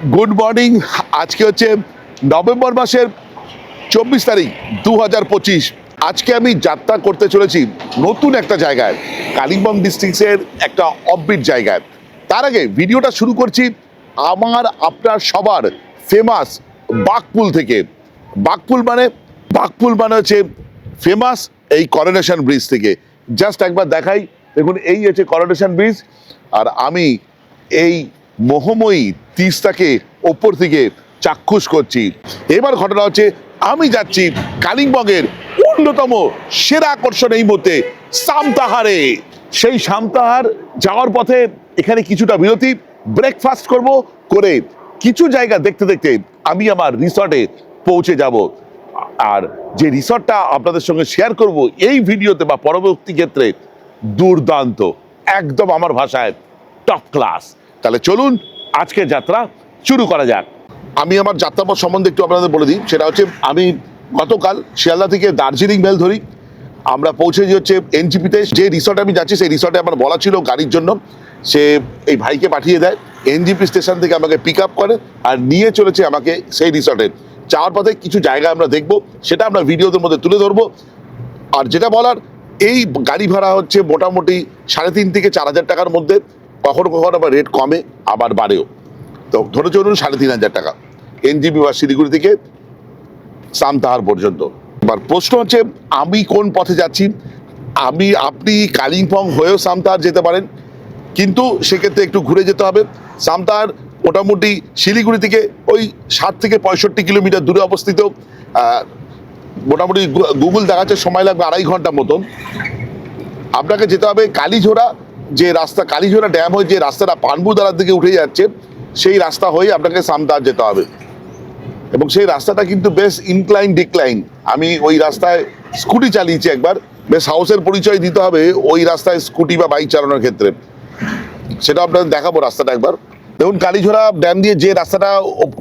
Good morning. আজকে হচ্ছে November মাসের 24 তারিখ 2025। আজকে আমি যাত্রা করতে চলেছি নতুন একটা জায়গায়, কালিম্পং ডিস্ট্রিক্টের একটা অফবিট জায়গায়। তার আগে ভিডিওটা শুরু করছি আমার আপনার সবার ফেমাস বাঘপুল থেকে। বাঘপুল মানে হচ্ছে ফেমাস এই করোনেশন ব্রিজ থেকে। জাস্ট একবার দেখাই, দেখুন এই হচ্ছে করোনেশন ব্রিজ, আর আমি এই মোহময়ী তিস্তাকে ওপর থেকে চাক্ষুষ করছি। এবার ঘটনা হচ্ছে আমি যাচ্ছি কালিম্পংয়ের অন্যতম সেরা আকর্ষণ এই মুহূর্তে সামতাহারে। সেই সামতাহার যাওয়ার পথে এখানে কিছুটা বিরতি, ব্রেকফাস্ট করে কিছু জায়গা দেখতে দেখতে আমি আমার রিসর্টে পৌঁছে যাব। আর যে রিসর্টটা আপনাদের সঙ্গে শেয়ার করব এই ভিডিওতে বা পরবর্তী ক্ষেত্রে, দুর্দান্ত, একদম আমার ভাষায় টপ ক্লাস। তাহলে চলুন আজকের যাত্রা শুরু করা যাক। আমি আমার যাত্রাপথ সম্বন্ধে একটু আপনাদের বলে দিই। সেটা হচ্ছে আমি গতকাল শিয়ালদা থেকে দার্জিলিং মেল ধরি, আমরা পৌঁছেছি হচ্ছে এনজিপিতে। যে রিসর্টে আমি যাচ্ছি সেই রিসর্টে আমার বলা ছিল গাড়ির জন্য, সে এই ভাইকে পাঠিয়ে দেয়, এনজিপি স্টেশন থেকে আমাকে পিক আপ করে আর নিয়ে চলেছে আমাকে সেই রিসর্টে। যাওয়ার পথে কিছু জায়গা আমরা দেখব, সেটা আমরা ভিডিওদের মধ্যে তুলে ধরবো। আর যেটা বলার, এই গাড়ি ভাড়া হচ্ছে মোটামুটি 3,500 থেকে 4,000 টাকার মধ্যে। কখনো কখনো আবার রেট কমে আবার বাড়েও। তো ধরে চলুন 3,500 টাকা এনজিপি বা শিলিগুড়ি থেকে সামতাহার পর্যন্ত। এবার প্রশ্ন হচ্ছে আমি কোন পথে যাচ্ছি। আপনি কালিম্পং হয়েও সামতাহার যেতে পারেন, কিন্তু সেক্ষেত্রে একটু ঘুরে যেতে হবে। সামতাহার মোটামুটি শিলিগুড়ি থেকে ওই 60 থেকে 65 কিলোমিটার দূরে অবস্থিত। মোটামুটি গুগল দেখাচ্ছে সময় লাগবে 2.5 ঘন্টা মতন। আপনাকে যেতে হবে কালীঝোড়া, যে রাস্তা কালীঝোড়া ড্যাম হয়ে যে রাস্তাটা পানবুদারার দিকে উঠে যাচ্ছে, সেই রাস্তা হয়ে আপনাকে সামতাহার যেতে হবে। এবং সেই রাস্তাটা কিন্তু বেশ ইনক্লাইন ডিক্লাইন। আমি ওই রাস্তায় স্কুটি চালিয়েছি একবার, বেশ সাহসের পরিচয় দিতে হবে ওই রাস্তায় স্কুটি বা বাইক চালানোর ক্ষেত্রে। সেটা আপনাদের দেখাবো রাস্তাটা একবার। দেখুন কালীঝোড়া ড্যাম দিয়ে যে রাস্তাটা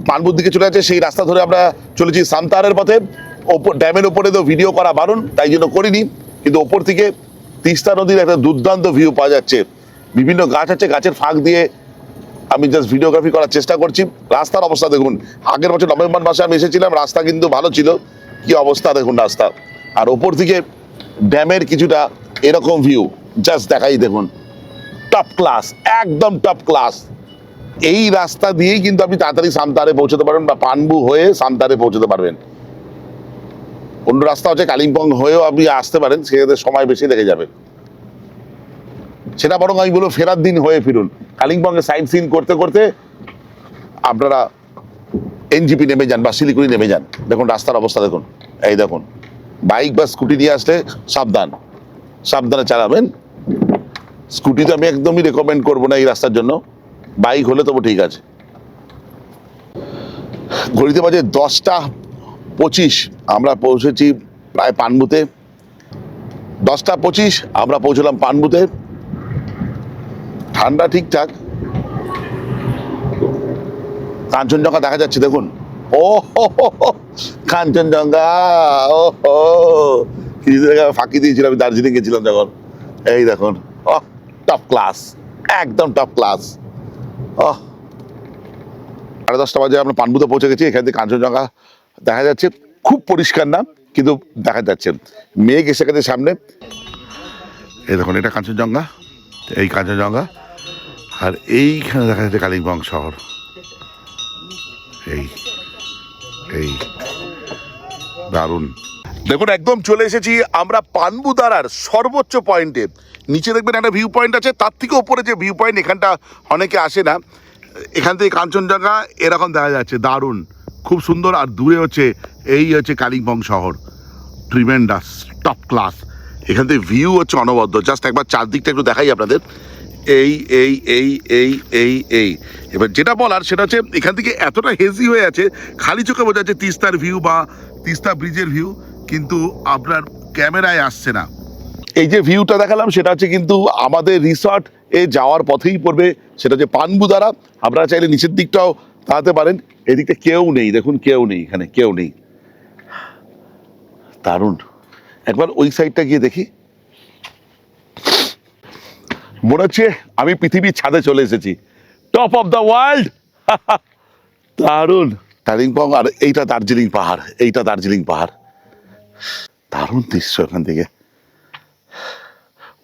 পানবুর দিকে চলে যাচ্ছে, সেই রাস্তা ধরে আমরা চলেছি সামতাহারের পথে। ড্যামের ওপরে তো ভিডিও করা বারণ, তাই জন্য করিনি, কিন্তু ওপর থেকে তিস্তা নদীর একটা দুর্দান্ত ভিউ পাওয়া যাচ্ছে। বিভিন্ন গাছ আছে, গাছের ফাঁক দিয়ে আমি জাস্ট ভিডিওগ্রাফি করার চেষ্টা করছি। রাস্তার অবস্থা দেখুন, আগের বছর নভেম্বর মাসে আমি এসেছিলাম, রাস্তা কিন্তু ভালো ছিল। কি অবস্থা দেখুন রাস্তা, আর ওপর থেকে ড্যামের কিছুটা এরকম ভিউ জাস্ট দেখাই দেখুন, টপ ক্লাস, একদম টপ ক্লাস। এই রাস্তা দিয়েই কিন্তু আপনি তাড়াতাড়ি সামতাহারে পৌঁছতে পারবেন বা পানবু হয়ে সামতাহারে পৌঁছতে পারবেন। অন্য রাস্তা হচ্ছে কালিম্পং হয়েও আপনি আসতে পারেন, সেক্ষেত্রে সময় বেশি লেগে যাবে। সেটা বরং আমি বলবো ফেরার দিন হয়ে ফিরুন। কালিম্পংয়ে সাইট সিন করতে করতে আপনারা এনজিপি নেমে যান বা শিলিগুড়ি নেমে যান। দেখুন রাস্তার অবস্থা দেখুন, এই দেখুন। বাইক বা স্কুটি নিয়ে আসলে সাবধানে চালাবেন। স্কুটি তো আমি একদমই রেকমেন্ড করবো না এই রাস্তার জন্য, বাইক হলে তবু ঠিক আছে। ঘড়িতে বাজে 10টা 25, আমরা পৌঁছেছি প্রায় পানবুতে। 10টা 25 আমরা পৌঁছলাম পানবুতে। ঠান্ডা ঠিকঠাক, কাঞ্চনজঙ্ঘা দেখা যাচ্ছে দেখুন। ও কাঞ্চনজঙ্ঘা, ও কিছু জায়গা ফাঁকি দিয়েছিলাম, আমি দার্জিলিং গেছিলাম যখন। এই দেখুন, টপ ক্লাস, একদম টপ ক্লাস। 10:30 বাজে আমরা পানবুতে পৌঁছে গেছি। এখান থেকে কাঞ্চনজঙ্ঘা দেখা যাচ্ছে, খুব পরিষ্কার না কিন্তু দেখা যাচ্ছে। মেঘ এসে গেছে সামনে, এই দেখুন এটা কাঞ্চনজঙ্ঘা, এই কাঞ্চনজঙ্ঘা, আর এইখানে দেখা যাচ্ছে কালিম্পং শহর। এই এই দারুণ দেখুন, একদম চলে এসেছি আমরা পানবুদারার সর্বোচ্চ পয়েন্টে। নিচে দেখবেন একটা ভিউ পয়েন্ট আছে, তার থেকে ওপরে যে ভিউ পয়েন্ট, এখানটা অনেকে আসে না। এখান থেকে কাঞ্চনজঙ্ঘা এরকম দেখা যাচ্ছে, দারুণ, খুব সুন্দর। আর দূরে হচ্ছে এই হচ্ছে কালিম্পং শহর, ট্রিমেন্ডাস, টপ ক্লাস। এখান থেকে ভিউ হচ্ছে অনবদ্য। জাস্ট একবার চারদিকটা একটু দেখাই আপনাদের। এই এই এই এই এই এই এবার যেটা বলার সেটা হচ্ছে এখান থেকে এতটা হেজি হয়ে আছে, খালি চোখে বোঝা যাচ্ছে তিস্তার ভিউ বা তিস্তা ব্রিজের ভিউ, কিন্তু আপনার ক্যামেরায় আসছে না। এই যে ভিউটা দেখালাম সেটা হচ্ছে কিন্তু আমাদের রিসর্ট এ যাওয়ার পথেই পড়বে, সেটা হচ্ছে পানবুদারা। আপনারা চাইলে নিচের দিকটাও তাকাতে পারেন। এদিকটা কেউ নেই, দেখুন কেউ নেই, এখানে কেউ নেই, দারুণ। একবার ওই সাইডটা গিয়ে দেখি, মনে হচ্ছে আমি পৃথিবীর ছাদে চলে এসেছি, টপ অফ দ্য ওয়ার্ল্ড। দারুণ কালিম্পং। আর এইটা দার্জিলিং পাহাড়, এইটা দার্জিলিং পাহাড়। দারুণ দৃশ্য এখান থেকে।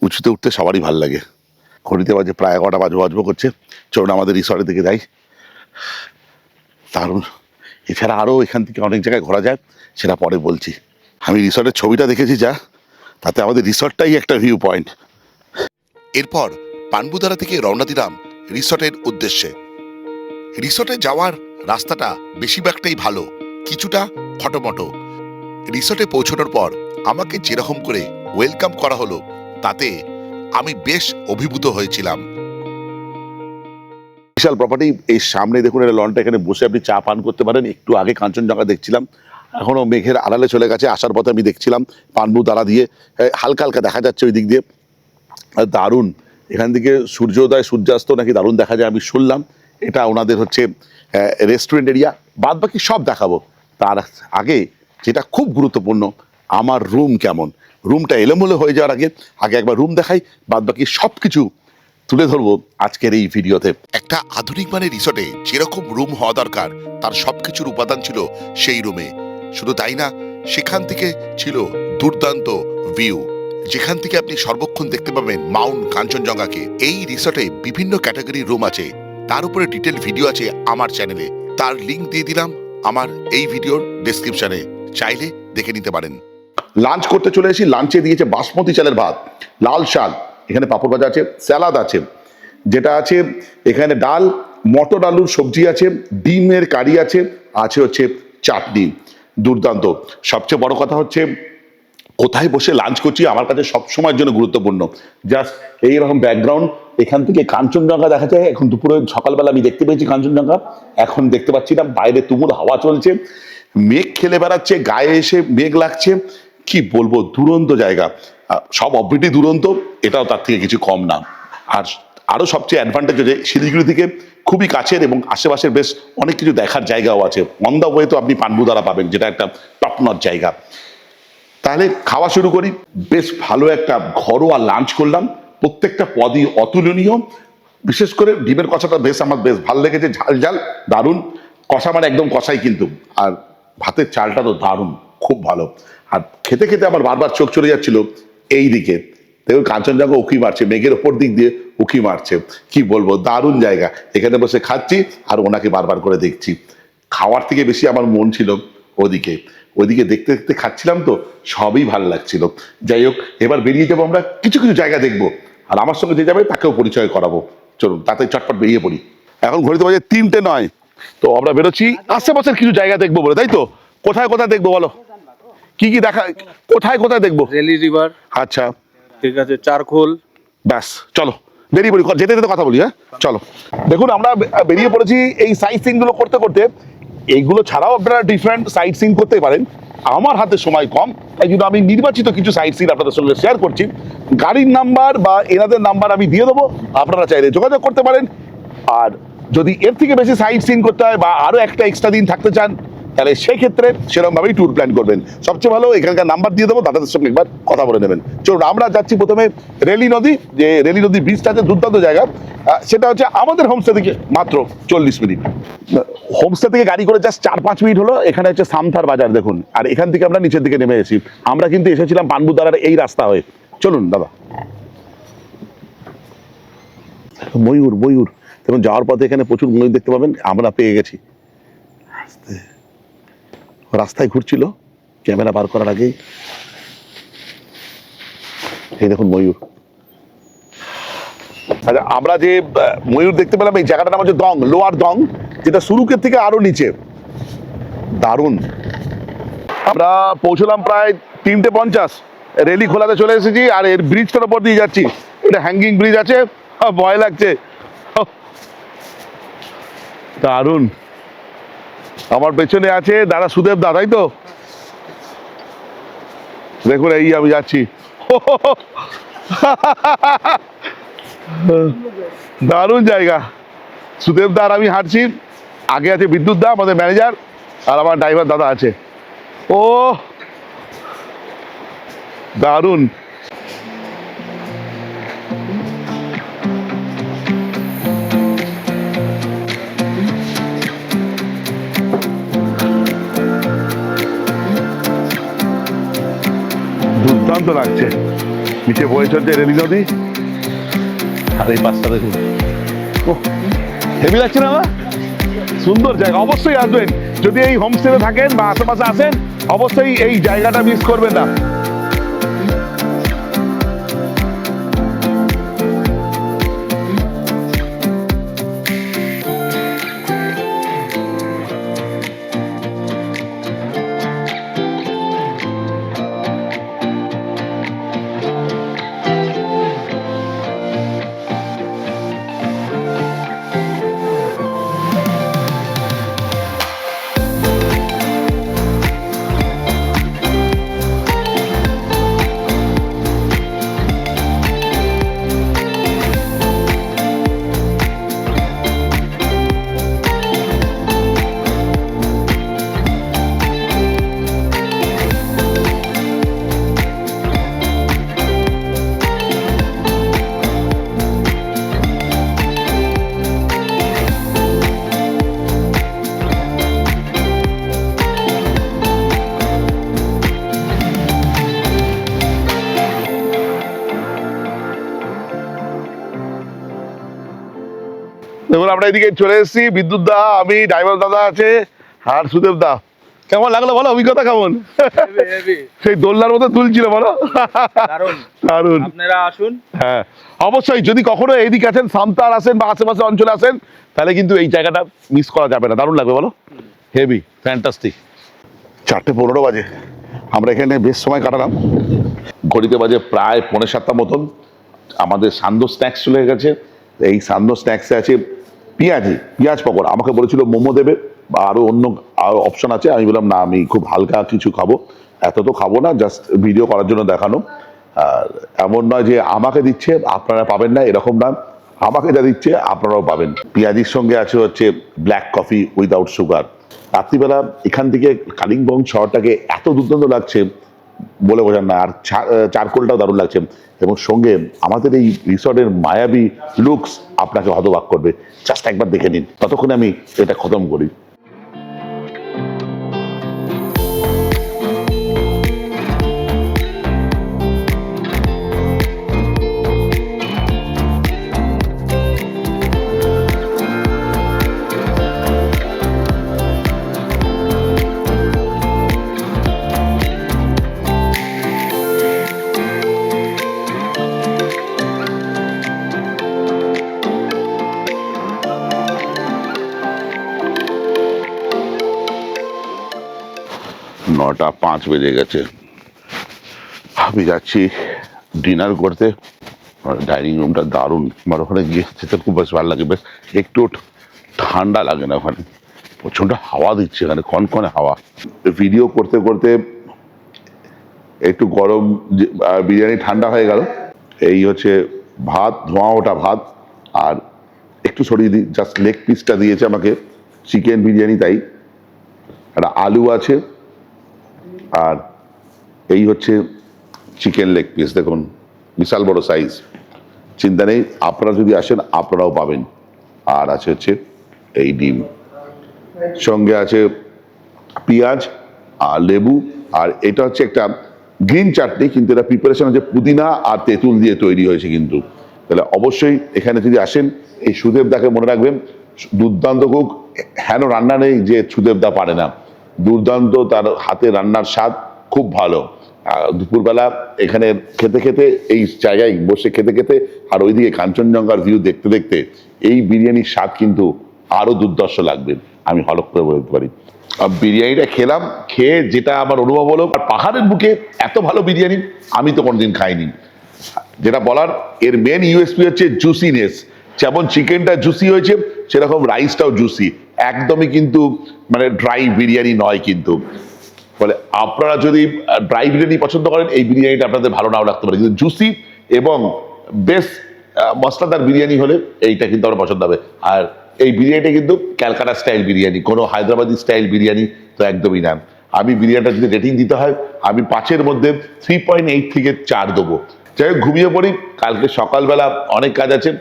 উঁচুতে উঠতে সবারই ভাল লাগে। ঘড়িতে বাজে প্রায় 11টা বাজবো করছে। চলুন আমাদের রিসর্টের দিকে যাই। দারুণ। এছাড়া আরও এখান থেকে অনেক জায়গায় ঘোরা যায়, সেটা পরে বলছি। আমি রিসর্টের ছবিটা দেখেছি যা, তাতে আমাদের রিসর্টটাই একটা ভিউ পয়েন্ট। এরপর পানবুদারা থেকে রওনা দিলাম রিসর্টের উদ্দেশ্যে। রিসর্টে যাওয়ার রাস্তাটা বেশিরভাগটাই ভালো, কিছুটা খটোমটো। রিসর্টে পৌঁছানোর পর আমাকে যেরকম করে ওয়েলকাম করা হলো, তাতে আমি বেশ অভিভূত হয়েছিলাম। বিশাল প্রপার্টি। এই সামনে দেখুন এটা লনটা, এখানে বসে আপনি চা পান করতে পারেন। একটু আগে কাঞ্চনজঙ্ঘা দেখছিলাম, এখনো মেঘের আড়ালে চলে গেছে। আসার পথে আমি দেখছিলাম পানবুদারা দিয়ে হালকা হালকা দেখা যাচ্ছে ওই দিক দিয়ে। দারুণ। এখান থেকে সূর্যোদয় সূর্যাস্ত নাকি দারুণ দেখা যায় আমি শুনলাম। এটা ওনাদের হচ্ছে রেস্টুরেন্ট এরিয়া। বাদ বাকি সব দেখাবো। তার আগে যেটা খুব গুরুত্বপূর্ণ, আমার রুম কেমন। রুমটা এলোমেলো হয়ে যাওয়ার আগে আগে একবার রুম দেখাই, বাদ বাকি সব কিছু তুলে ধরবো আজকের এই ভিডিওতে। একটা আধুনিক মানের রিসর্টে যেরকম রুম হওয়া দরকার, তার সবকিছুর উপাদান ছিল সেই রুমে। শুধু তাই না, সেখান থেকে ছিল দুর্দান্ত ভিউ, যেখান থেকে আপনি সর্বক্ষণ দেখতে পাবেন মাউন্ট কাঞ্চনজঙ্ঘাকে। এই রিসর্টে বিভিন্ন ক্যাটাগরির রুম আছে, তার উপরে ডিটেল ভিডিও আছে আমার চ্যানেলে। তার লিঙ্ক দিয়ে দিলাম আমার এই ভিডিওর ডেসক্রিপশনে, চাইলে দেখে নিতে পারেন। লাঞ্চ করতে চলে এসেছি। লাঞ্চে দিয়েছে বাসমতি চালের ভাত, লাল শাক, এখানে পাঁপড় ভাজা আছে, স্যালাড আছে, যেটা আছে এখানে ডাল, মটর আলুর সবজি আছে, ডিমের কারি আছে, আছে হচ্ছে চাটনি। দুর্দান্ত। সবচেয়ে বড় কথা হচ্ছে কোথায় বসে লাঞ্চ করছি আমার কাছে সবসময়ের জন্য গুরুত্বপূর্ণ। জাস্ট এইরকম ব্যাকগ্রাউন্ড, এখান থেকে কাঞ্চনজঙ্ঘা দেখা যায়। এখন দুপুরে সকালবেলা আমি দেখতে পেয়েছি কাঞ্চনজঙ্ঘা, এখন দেখতে পাচ্ছি না। বাইরে তুমুল হাওয়া চলছে, মেঘ খেলে বেড়াচ্ছে, গায়ে এসে মেঘ লাগছে। কি বলবো, দুরন্ত জায়গা। সব অবৃটি দুরন্ত, এটাও তার থেকে কিছু কম না। আর আরও সবচেয়ে অ্যাডভান্টেজ হচ্ছে শিলিগুড়ি থেকে খুবই কাছের এবং আশেপাশের বেশ অনেক কিছু দেখার জায়গাও আছে। অন দ্য ওয়ে তো আপনি পানবুদারা পাবেন, যেটা একটা টপ নচ জায়গা। তাহলে খাওয়া শুরু করি। বেশ ভালো একটা ঘরোয়া লাঞ্চ করলাম, প্রত্যেকটা পদই অতুলনীয়। বিশেষ করে ডিমের কষাটা আমার বেশ ভালো লেগেছে, ঝাল ঝাল দারুণ। কষা মানে একদম কষাই কিন্তু। আর ভাতের চালটা তো দারুণ, খুব ভালো। আর খেতে খেতে আমার বারবার চোখ চলে যাচ্ছিল এই দিকে। দেখুন কাঞ্চনজঙ্ঘা উঁকি মারছে, মেঘের ওপর দিক দিয়ে উঁকি মারছে। কি বলবো, দারুণ জায়গা। এখানে বসে খাচ্ছি আর ওনাকে বারবার করে দেখছি। খাওয়ার থেকে বেশি আমার মন ছিল ওদিকে। ওইদিকে দেখতে দেখতে খাচ্ছিলাম তো, সবই ভালো লাগছিল। যাই হোক, এবার বেরিয়ে যাবো আমরা, কিছু কিছু জায়গা দেখবো। আর আমার সঙ্গে যে যাবে তাকেও পরিচয় করাবো। চলুন তাতে চটপট বেরিয়ে পড়ি। এখন ঘড়িতে বাজে 3টে 9। তো আমরা বেরোচ্ছি আশেপাশের কিছু জায়গা দেখবো বলে, তাই তো? কোথায় কোথায় দেখবো বলো, কি কি দেখা, কোথায় কোথায় দেখবো? রেলি রিভার, আচ্ছা ঠিক আছে, চারখোল। ব্যাস চলো বেরিয়ে পড়ি, যেতে যেতে কথা বলি। হ্যাঁ চলো। দেখুন আমরা বেরিয়ে পড়েছি এই সাইট সিন গুলো করতে করতে। এইগুলো ছাড়াও আপনারা ডিফারেন্ট সাইট সিন করতে পারেন। আমার হাতে সময় কম, তাই জন্য আমি নির্বাচিত কিছু সাইট সিন আপনাদের সঙ্গে শেয়ার করছি। গাড়ির নাম্বার বা এনাদের নাম্বার আমি দিয়ে দেবো, আপনারা চাইলে যোগাযোগ করতে পারেন। আর যদি এর থেকে বেশি সাইট সিন করতে হয় বা আরও একটা এক্সট্রা দিন থাকতে চান, তাহলে সেক্ষেত্রে সেরকমভাবেই ট্যুর প্ল্যান করবেন। সবচেয়ে ভালো এখানকার নাম্বার দিয়ে দেবো, তাদের সঙ্গে একবার কথা বলে নেবেন। চলুন আমরা যাচ্ছি প্রথমে রেলি নদী। যে রেলি নদী ব্রিজটা আছে, দুর্দান্ত জায়গা। সেটা হচ্ছে আমাদের হোমস্টে থেকে মাত্র 40 মিনিট। হোমস্টে থেকে গাড়ি করে জাস্ট 4-5 মিনিট হলো। এখানে হচ্ছে সামথার বাজার দেখুন। আর এখান থেকে আমরা নিচের দিকে নেমে এসেছি। আমরা কিন্তু এসেছিলাম পানবুদারার এই রাস্তা হয়ে। চলুন দাদা। ময়ূর ময়ূর দেখুন, যাওয়ার পথে এখানে প্রচুর ময়ূর দেখতে পাবেন। আমরা পেয়ে গেছি। রাস্তায় ঘুরছিল ক্যামেরা বার করার আগেই। এই দেখুন ময়ূর। আচ্ছা, আমরা যে ময়ূর দেখতে পেলাম, এই জায়গাটার নাম হচ্ছে দং, লোয়ার দং, যেটা সুরুকের থেকে আরো নিচে। দারুণ। আমরা পৌঁছলাম প্রায় 3:50। রেলি খোলাতে চলে এসেছি আর এর ব্রিজটার উপর দিয়ে যাচ্ছি। এটা হ্যাঙ্গিং ব্রিজ আছে, ভয় লাগছে। দারুণ। আমার পেছনে আছে দাদা সুদেব দা, তাই তো? দেখুন এই আমি যাচ্ছি। দারুণ জায়গা। সুদেব দা আর আমি হাঁটছি, আগে আছে বিদ্যুৎ দা আমাদের ম্যানেজার, আর আমার ড্রাইভার দাদা আছে। ও দারুণ। দুর্দান্ত লাগছে। নিচে বয়ে চলছে রেলি নদী, আর এই পাশটা দেখুন, হেভি লাগছে না? সুন্দর জায়গা, অবশ্যই আসবেন। যদি এই হোমস্টেতে থাকেন বা আশেপাশে আসেন, অবশ্যই এই জায়গাটা মিস করবেন না। দেখুন আমরা এদিকে চলে এসেছি, বিদ্যুৎ দা, আমি, ড্রাইভার দাদা আছে, আর সুদেব দা। কেমন লাগলো বলো, অভিজ্ঞতা কেমন? সেই দোলনার মতো তুলছিল বলো। দারুণ। আপনারা আসুন। হ্যাঁ অবশ্যই, যদি কখনো এইদিকে আসেন, সামতার আসেন বা আশেপাশে অঞ্চলে আসেন, তাহলে কিন্তু এই জায়গাটা মিস করা যাবে না। দারুণ লাগবে বলো, হেভি ফ্যান্টাস্টিক। 4:15 বাজে, আমরা এখানে বেশ সময় কাটালাম। ঘড়িতে বাজে প্রায় 6:45 মতন। আমাদের সান্দো স্ন্যাক্স চলে গেছে। এই সান্দো স্ন্যাক্সে আছে পেঁয়াজ পকোড়া। আমাকে বলেছিল মোমো দেবে বা আরো অন্য আরো অপশন আছে। আমি বললাম না, আমি খুব হালকা কিছু খাবো, এত তো খাবো না, জাস্ট ভিডিও করার জন্য দেখানো। আর এমন নয় যে আমাকে দিচ্ছে আপনারা পাবেন না, এরকম না, আমাকে যা দিচ্ছে আপনারাও পাবেন। পেঁয়াজির সঙ্গে আছে হচ্ছে ব্ল্যাক কফি উইদাউট সুগার। রাত্রিবেলা এখান থেকে কালিম্পং শহরটাকে এত দুর্দান্ত লাগছে বলে বোঝার না। আর চারকোলটাও দারুণ লাগছে, এবং সঙ্গে আমাদের এই রিসর্টের মায়াবী লুকস আপনাকে হতবাক করবে। জাস্ট একবার দেখে নিন, ততক্ষণে আমি এটা খতম করি। নটা 5 বেজে গেছে, আমি যাচ্ছি ডিনার করতে। ডাইনিং রুমটা দারুণ, আমার ওখানে গিয়ে যেতে খুব বেশ ভালো লাগে। বেশ একটু ঠান্ডা লাগে না, ওখানে প্রচণ্ড হাওয়া দিচ্ছে, এখানে কনকনে হাওয়া। ভিডিও করতে করতে একটু গরম বিরিয়ানি ঠান্ডা হয়ে গেল। এই হচ্ছে ভাত, ধোঁয়া ওঠা ভাত, আর একটু সরিয়ে দিই, জাস্ট লেগ পিসটা দিয়েছে আমাকে, চিকেন বিরিয়ানি তাই। একটা আলু আছে, আর এই হচ্ছে চিকেন লেগ পিস, দেখুন বিশাল বড় সাইজ। চিন্তা নেই, আপনারা যদি আসেন আপনারাও পাবেন। আর আছে হচ্ছে এই ডিম, সঙ্গে আছে পেঁয়াজ আর লেবু, আর এটা হচ্ছে একটা গ্রিন চাটনি, কিন্তু এটা প্রিপারেশন হচ্ছে পুদিনা আর তেঁতুল দিয়ে তৈরি হয়েছে কিন্তু। তাহলে অবশ্যই এখানে যদি আসেন, এই সুদেব দাকে মনে রাখবেন, দুর্দান্ত কুক। হেন রান্না নেই যে সুদেব দা পারে না, দুর্দান্ত, তার হাতে রান্নার স্বাদ খুব ভালো। দুপুরবেলা এখানে খেতে খেতে, এই জায়গায় বসে খেতে খেতে, আর ওইদিকে কাঞ্চনজঙ্ঘার ভিউ দেখতে দেখতে, এই বিরিয়ানির স্বাদ কিন্তু আরো দুর্ধর্ষ লাগবে, আমি হলক করে বলতে পারি। বিরিয়ানিটা খেলাম, খেয়ে যেটা আমার অনুভব হলো, আর পাহাড়ের বুকে এত ভালো বিরিয়ানি আমি তো কোনোদিন খাইনি। যেটা বলার, এর মেন ইউএসপি হচ্ছে জুসিনেস। যেমন চিকেনটা জুসি হয়েছে, সেরকম রাইসটাও জুসি, একদমই কিন্তু মানে ড্রাই বিরিয়ানি নয় কিন্তু। ফলে আপনারা যদি ড্রাই বিরিয়ানি পছন্দ করেন, এই বিরিয়ানিটা আপনাদের ভালো নাও লাগতে পারে, কিন্তু জুসি এবং বেশ মশলাদার বিরিয়ানি হলে এইটা কিন্তু আমার পছন্দ হবে। আর এই বিরিয়ানিটা কিন্তু ক্যালকাটা স্টাইল বিরিয়ানি, কোনো হায়দ্রাবাদি স্টাইল বিরিয়ানি তো একদমই না। আমি বিরিয়ানিটা যদি রেটিং দিতে হয়, আমি 5-এর মধ্যে 3.8 থেকে 4 দেবো। যাই হোক, ঘুমিয়ে পড়ি, কালকে সকালবেলা অনেক কাজ আছে,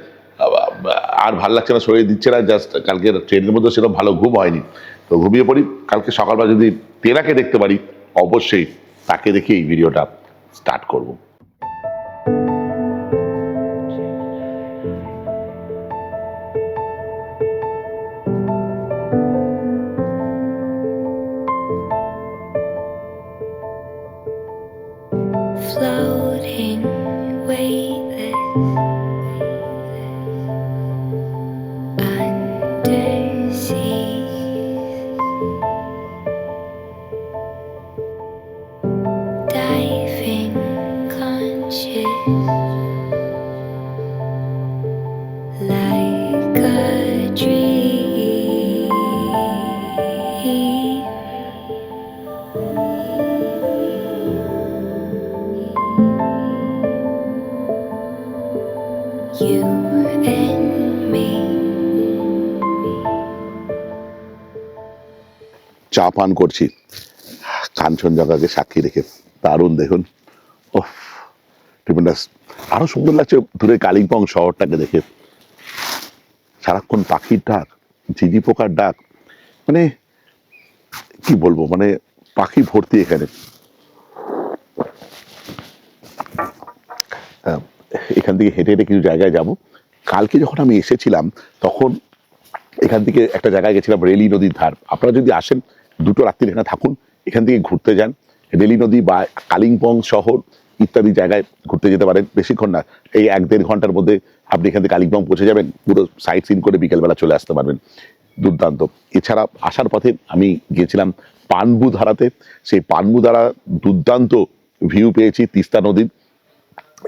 আর ভাল লাগছে না, শরীর দিচ্ছে না, জাস্ট কালকে ট্রেনের মধ্যে সেরকম ভালো ঘুম হয়নি, তো ঘুমিয়ে পড়ি। কালকে সকালবেলা যদি তেনাকে দেখতে পারি, অবশ্যই তাকে দেখে এই ভিডিওটা স্টার্ট করব। Floating, weightless, underseas, diving, conscious, like a dream. You and me. চা পান করছি কাঞ্চনজঙ্ঘাকে সাক্ষী রেখে, দারুণ দেখুন। ওহ, ট্রিমেন্ডাস। আরো সুন্দর লাগছে দূরে কালিম্পং শহরটাকে দেখে, সারাক্ষণ পাখির ডাক, ঝিঝি পোকার ডাক, মানে কি বলবো, মানে পাখি ভর্তি এখানে। এখান থেকে হেঁটে হেঁটে কিছু জায়গায় যাব। কালকে যখন আমি এসেছিলাম তখন এখান থেকে একটা জায়গায় গেছিলাম, রেলি নদীর ধার। আপনারা যদি আসেন 2টো রাত্রি এখানে থাকুন, এখান থেকে ঘুরতে যান, রেলি নদী বা কালিম্পং শহর ইত্যাদি জায়গায় ঘুরতে যেতে পারেন। বেশিক্ষণ না, এই 1-1.5 ঘন্টার মধ্যে আপনি এখান থেকে কালিম্পং পৌঁছে যাবেন, পুরো সাইট সিন করে বিকেলবেলা চলে আসতে পারবেন। দুর্দান্ত। এছাড়া আসার পথে আমি গিয়েছিলাম পানবুধারাতে, সেই পানবুধারা দুর্দান্ত ভিউ পেয়েছি তিস্তা নদীর।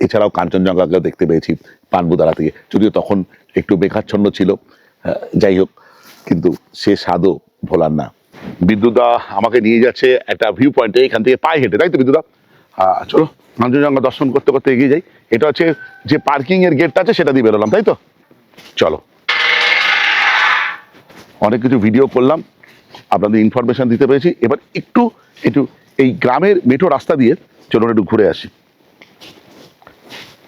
এছাড়াও কাঞ্চনজঙ্ঘাকেও দেখতে পেয়েছি পানবুদারা থেকে, যদিও তখন একটু বেকারচ্ছন্ন ছিল। যাই হোক, কিন্তু সে স্বাদও ভোলার না। বিদ্যুৎদা আমাকে নিয়ে যাচ্ছে একটা ভিউ পয়েন্টে, এখান থেকে পায়ে হেঁটে, তাই তো বিদ্যুৎদা? চলো কাঞ্চনজঙ্ঘা দর্শন করতে করতে এগিয়ে যাই। এটা হচ্ছে যে পার্কিং এর গেটটা আছে, সেটা দিয়ে বেরোলাম, তাই তো? চলো, অনেক কিছু ভিডিও করলাম, আপনাদের ইনফরমেশন দিতে পেরেছি। এবার একটু একটু এই গ্রামের মেঠো রাস্তা দিয়ে চলুন একটু ঘুরে আসি।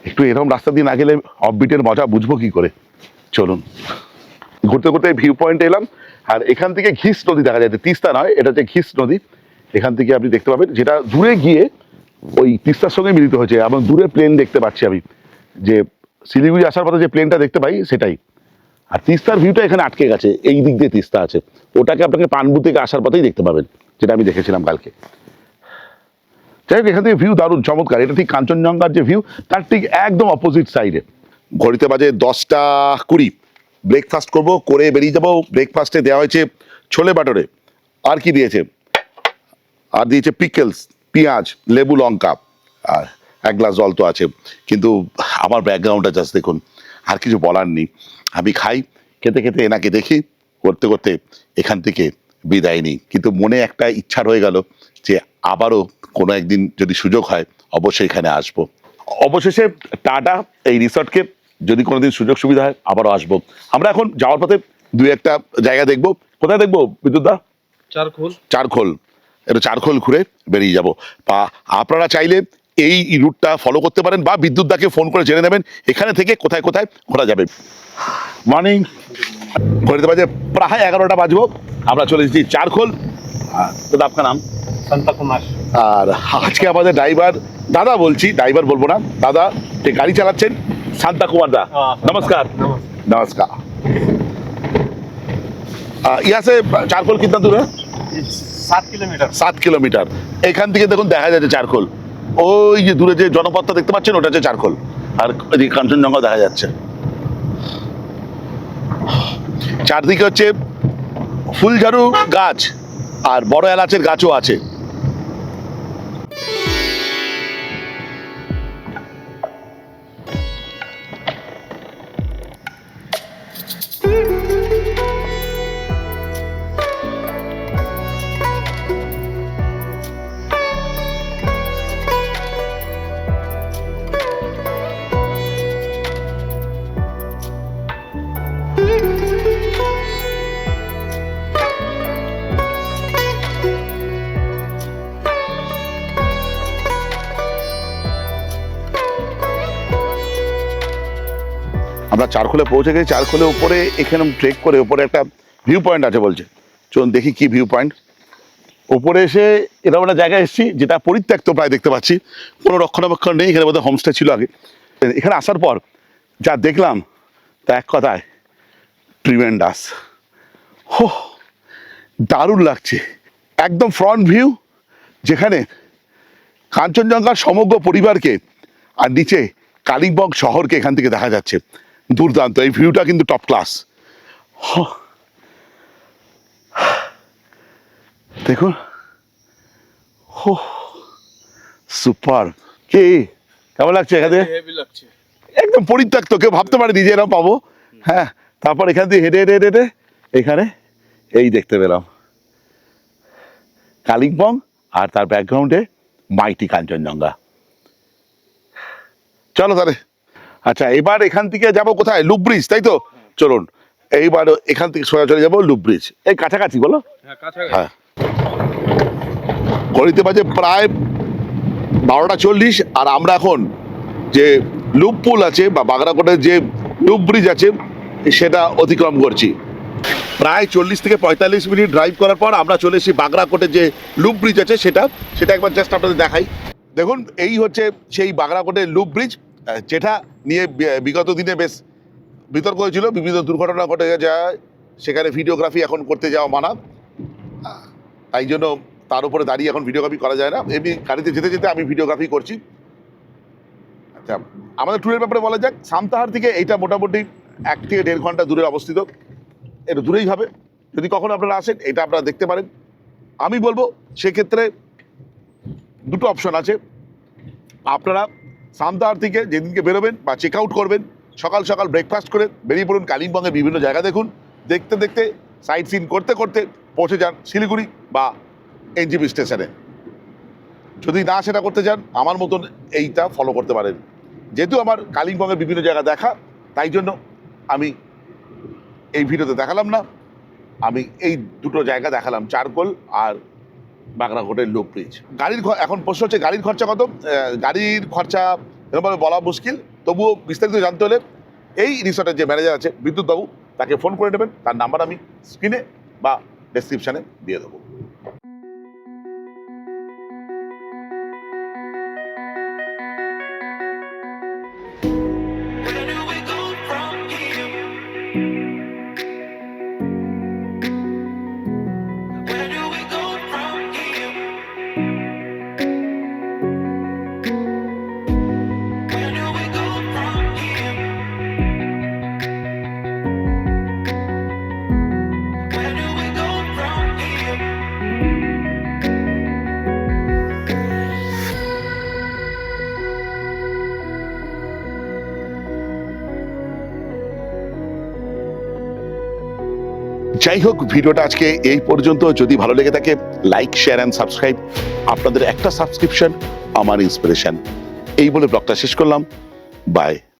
একটু এরকম রাস্তা দিয়ে না গেলে অফবিটের মজা বুঝবো কি করে। চলুন, ঘুরতে ঘুরতে ভিউ পয়েন্টে এলাম, আর এখান থেকে ঘিস নদী দেখা যাচ্ছে। তিস্তা নয়, এটা হচ্ছে ঘিস নদী। এখান থেকে আপনি দেখতে পাবেন, যেটা দূরে গিয়ে ওই তিস্তার সঙ্গে মিলিত হয়েছে, এবং দূরে প্লেন দেখতে পাচ্ছি আমি, যে শিলিগুড়ি আসার পথে যে প্লেনটা দেখতে পাই সেটাই। আর তিস্তার ভিউটা এখানে আটকে গেছে, এই দিক দিয়ে তিস্তা আছে, ওটাকে আপনাকে পানবু থেকে আসার পথেই দেখতে পাবেন, যেটা আমি দেখেছিলাম কালকে। যাই হোক, এখান থেকে ভিউ দারুণ চমৎকার। এটা ঠিক কাঞ্চনজঙ্ঘার যে ভিউ, তার ঠিক একদম অপোজিট সাইডে। ঘড়িতে বাজে 10টা 20। ব্রেকফাস্ট করব, করে বেরিয়ে যাবো। ব্রেকফাস্টে দেওয়া হয়েছে ছোলে বাটরে, আর কি দিয়েছে, আর দিয়েছে পিকেলস, পেঁয়াজ, লেবু, লঙ্কা, আর 1 গ্লাস জল তো আছে। কিন্তু আমার ব্যাকগ্রাউন্ডটা জাস্ট দেখুন, আর কিছু বলার নেই। আমি খাই, খেতে খেতে এনাকে দেখি, করতে করতে এখান থেকে বিদায় নিই। কিন্তু মনে একটা ইচ্ছা রয়ে গেল যে আবারও কোনো একদিন যদি সুযোগ হয় অবশ্যই এখানে আসবো। অবশেষে টাটা এই রিসর্টকে, যদি কোনোদিন সুযোগ সুবিধা হয় আবারও আসবো। আমরা এখন যাওয়ার পথে 2-1টা জায়গা দেখবো। কোথায় দেখবো বিদ্যুৎদা? চারখোল। একটু চারখোল ঘুরে বেরিয়ে যাব। বা আপনারা চাইলে এই রুটটা ফলো করতে পারেন, বা বিদ্যুৎদাকে ফোন করে জেনে নেবেন এখানে থেকে কোথায় কোথায় ঘোরা যাবে। মর্নিং, ঘড়িতে বাজে প্রায় 11টা বাজবো। আমরা চলে এসেছি চারখোল। দাদা আপনার নাম? শান্তা কুমার। আর আজকে আমাদের ড্রাইভার, দাদা বলছি, ড্রাইভার বলবো না, দাদা যে গাড়ি চালাচ্ছেন, শান্তা কুমার দা। নমস্কার। नमस्कार। यहाँ से चारखोल कितना दूर है? 7 কিলোমিটার। 7 কিলোমিটার। এখান থেকে দেখুন দেখা যাচ্ছে চারখোল, ওই যে দূরে যে জনপথটা দেখতে পাচ্ছেন ওটা হচ্ছে চারখোল, আর এদিকে কাঞ্চনজঙ্ঘা দেখা যাচ্ছে। চারদিকে হচ্ছে ফুলঝাড়ু গাছ, আর বড় এলাচের গাছও আছে। আমরা চারখোলে পৌঁছে গেছি। চারখোলের উপরে এখানে ট্রেক করে উপরে একটা ভিউ পয়েন্ট আছে বলছে, চলুন দেখি কি ভিউ পয়েন্ট। ওপরে এসে এরকম একটা জায়গায় এসেছি যেটা পরিত্যক্ত প্রায় দেখতে পাচ্ছি, কোনো রক্ষণাবেক্ষণ নেই। এখানে বোধহয় হোমস্টে ছিল আগে। এখানে আসার পর যা দেখলাম তা এক কথায় ট্রিমেন্ডাস। হো, দারুণ লাগছে। একদম ফ্রন্ট ভিউ, যেখানে কাঞ্চনজঙ্ঘার সমগ্র পরিবারকে আর নিচে কালিম্পং শহরকে এখান থেকে দেখা যাচ্ছে। দুর্দান্ত এই ভিউটা, কিন্তু টপ ক্লাস। দেখুন, সুপার। কি কেমন লাগছে এখানে? একদম পরিত্যক্ত, কেউ ভাবতে পারেনি যে এরকম পাবো। হ্যাঁ, তারপর এখান দিয়ে হেঁটে হেঁটে হেঁটে এখানে এই দেখতে পেলাম কালিম্পং, আর তার ব্যাকগ্রাউন্ডে মাইটি কাঞ্চনজঙ্ঘা। চলো তাহলে। আচ্ছা, এবার এখান থেকে যাব কোথায়? লুপ ব্রিজ, তাই তো? চলুন এইবার এখান থেকে সোজা চলে যাবো লুপ ব্রিজ। এই কাছাকাছি, বলো। হ্যাঁ, ঘড়িতে বাজে প্রায় 12:40, আর আমরা এখন যে লুপ পুল আছে বা বাগরাকোটের যে লুপ ব্রিজ আছে সেটা অতিক্রম করছি। প্রায় 40 থেকে 45 মিনিট ড্রাইভ করার পর আমরা চলে এসেছি বাগরাকোটের যে লুপ ব্রিজ আছে সেটা একবার জাস্ট আপনাদের দেখাই। দেখুন, এই হচ্ছে সেই বাগরাকোটের লুপ ব্রিজ, যেটা নিয়ে বিগত দিনে বেশ বিতর্ক হয়েছিল। বিভিন্ন দুর্ঘটনা ঘটে যায়, সেখানে ভিডিওগ্রাফি এখন করতে যাওয়া মানা। তাই জন্য তার উপরে দাঁড়িয়ে এখন ভিডিওগ্রাফি করা যায় না। এমনি গাড়িতে যেতে যেতে আমি ভিডিওগ্রাফি করছি। আচ্ছা, আমাদের ট্যুরের ব্যাপারে বলা যাক। সামতাহার থেকে এইটা মোটামুটি 1 থেকে 1.5 ঘন্টা দূরে অবস্থিত। একটু দূরেই হবে। যদি কখনো আপনারা আসেন, এটা আপনারা দেখতে পারেন। আমি বলবো সেক্ষেত্রে দুটো অপশন আছে। আপনারা সামতাহার থেকে যেদিনকে বেরোবেন বা চেক আউট করবেন, সকাল সকাল ব্রেকফাস্ট করে বেরিয়ে পড়ুন, কালিম্পংয়ের বিভিন্ন জায়গা দেখুন। দেখতে দেখতে সাইট সিন করতে করতে পৌঁছে যান শিলিগুড়ি বা এনজিপি স্টেশনে। যদি না সেটা করতে চান, আমার মতন এইটা ফলো করতে পারেন। যেহেতু আমার কালিম্পংয়ের বিভিন্ন জায়গা দেখা, তাই জন্য আমি এই ভিডিওতে দেখালাম না। আমি এই দুটো জায়গা দেখালাম, চারকোল আর বাগরাকোটের লুপ ব্রিজ। এখন প্রশ্ন হচ্ছে গাড়ির খরচা কত? গাড়ির খরচা এরকমভাবে বলা মুশকিল। তবুও বিস্তারিত জানতে হলে এই রিসর্টের যে ম্যানেজার আছে বিদ্যুৎ বাবু, তাকে ফোন করে নেবেন। তার নাম্বার আমি স্ক্রিনে বা ডেসক্রিপশানে দিয়ে দেবো। যাই হোক, ভিডিওটা আজকে এই পর্যন্ত। যদি ভালো লেগে থাকে, লাইক, শেয়ার অ্যান্ড সাবস্ক্রাইব। আপনাদের একটা সাবস্ক্রিপশন আমার ইন্সপিরেশন। এই বলে ব্লগটা শেষ করলাম। বাই।